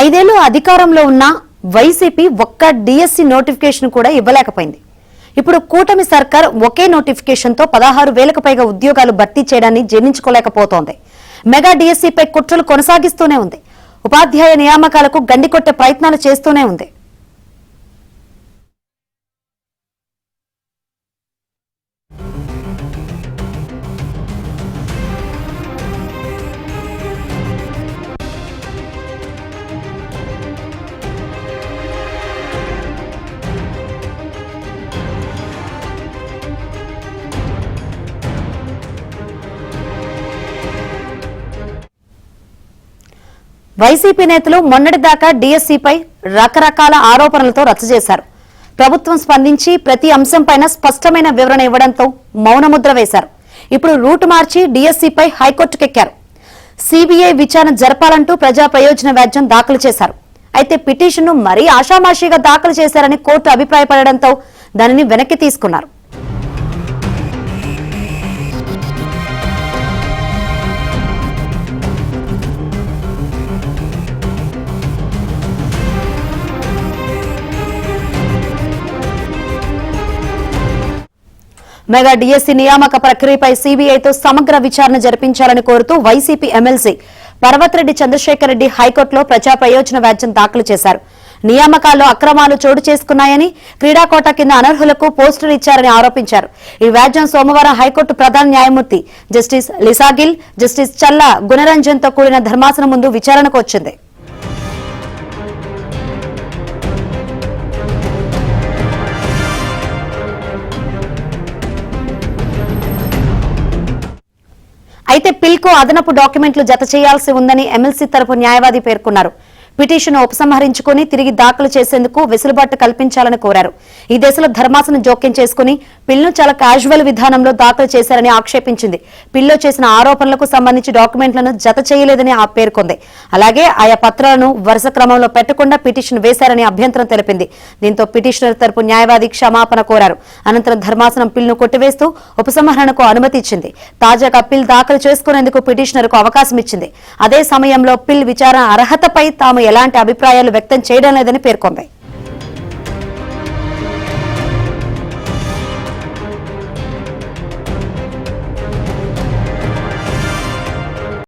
5 ఏళ్లు అధికారంలో ఉన్న వైసీపీ ఒక్క డిఎస్సి నోటిఫికేషన్ కూడా ఇవ్వలేకపోయింది. ఇప్పుడు కూటమి సర్కార్ ఒకే నోటిఫికేషన్ తో 16,000కు పైగా ఉద్యోగాలు భర్తీ చేయడాన్ని జీర్ణించుకోలేకపోతోంది. మెగా డిఎస్సిపై కుట్రలు కొనసాగిస్తూనే ఉంది. ఉపాధ్యాయ నియామకాలకు గండికొట్టే ప్రయత్నాలు చేస్తూనే ఉంది. వైసీపీ నేతలు మొన్నటిదాకా డిఎస్సిపై రకరకాల ఆరోపణలతో రచ్చ చేశారు. ప్రభుత్వం స్పందించి ప్రతి అంశంపైన స్పష్టమైన వివరణ ఇవ్వడంతో మౌనముద్ర వేశారు. ఇప్పుడు రూటు మార్చి డిఎస్సిపై హైకోర్టుకెక్కారు. సిబిఐ విచారణ జరపాలంటూ ప్రజా ప్రయోజన వ్యాజ్యం దాఖలు చేశారు. అయితే పిటిషన్ను మరీ ఆషామాషీగా దాఖలు చేశారని కోర్టు అభిప్రాయపడడంతో దానిని వెనక్కి తీసుకున్నారు. మెగా డిఎస్సి నియామక ప్రక్రియపై సిబిఐతో సమగ్ర విచారణ జరిపించాలని కోరుతూ వైసీపీ ఎమ్మెల్సీ పర్వతిరెడ్డి చంద్రశేఖర్ రెడ్డి హైకోర్టులో ప్రజా ప్రయోజన వ్యాజ్యం దాఖలు చేశారు. నియామకాల్లో అక్రమాలు చోటు చేసుకున్నాయని, క్రీడా కోటా కింద అనర్హులకు పోస్టులు ఇచ్చారని ఆరోపించారు. ఈ వ్యాజ్యం సోమవారం హైకోర్టు ప్రధాన న్యాయమూర్తి జస్టిస్ లిసాగిల్, జస్టిస్ చల్లా గుణరంజన్ తో కూడిన ధర్మాసనం ముందు విచారణకు వచ్చింది. అయితే పిల్కు అదనపు డాక్యుమెంట్లు జత చేయాల్సి ఉందని ఎమ్మెల్సీ తరపు న్యాయవాది పేర్కొన్నారు. పిటిషన్ ఉపసంహరించుకుని తిరిగి దాఖలు చేసేందుకు వెసులుబాటు కల్పించాలని కోరారు. ఈ దశలో ధర్మాసనం జోక్యం చేసుకుని పిల్ను చాలా క్యాజువల్ విధానంలో దాఖలు చేశారని ఆక్షేపించింది. పిల్లో చేసిన ఆరోపణలకు సంబంధించి డాక్యుమెంట్లను జత చేయలేదని పేర్కొంది. అలాగే ఆయా పత్రాలను వరుస క్రమంలో పెట్టకుండా పిటిషన్ వేశారని అభ్యంతరం తెలిపింది. దీంతో పిటిషనర్ తరపు న్యాయవాది క్షమాపణ కోరారు. అనంతరం ధర్మాసనం పిల్ను కొట్టివేస్తూ ఉపసంహరణకు అనుమతి ఇచ్చింది. తాజాగా పిల్ దాఖలు చేసుకునేందుకు పిటిషనర్ కు అవకాశం ఇచ్చింది. అదే సమయంలో పిల్ విచారణ అర్హతపై తాము ఎలాంటి అభిప్రాయాలు వ్యక్తం చేయడం లేదని పేర్కొంది.